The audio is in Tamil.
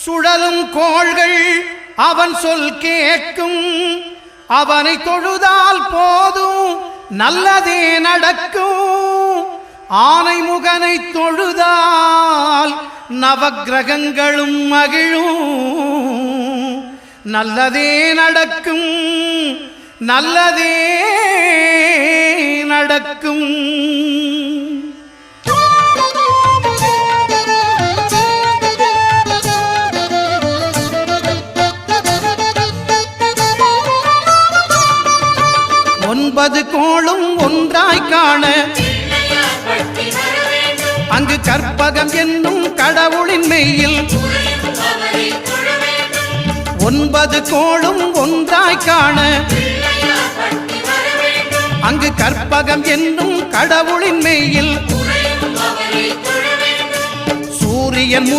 சுழலும் கோள்கள் அவன் சொல் கேட்கும். அவனை தொழுதால் போதும் நல்லதே நடக்கும். ஆனை முகனை தொழுதால் நவக்கிரகங்களும் மகிழும். நல்லதே நடக்கும், நல்லதே நடக்கும். ஒன்பது கோளும் ஒன்றாய் காண அங்கு கற்பகம் என்னும் கடவுளின் மெய்யில். ஒன்பது கோளும் ஒன்றாய் காண அங்கு கற்பகம் என்னும் கடவுளின் மெய்யில். சூரியன்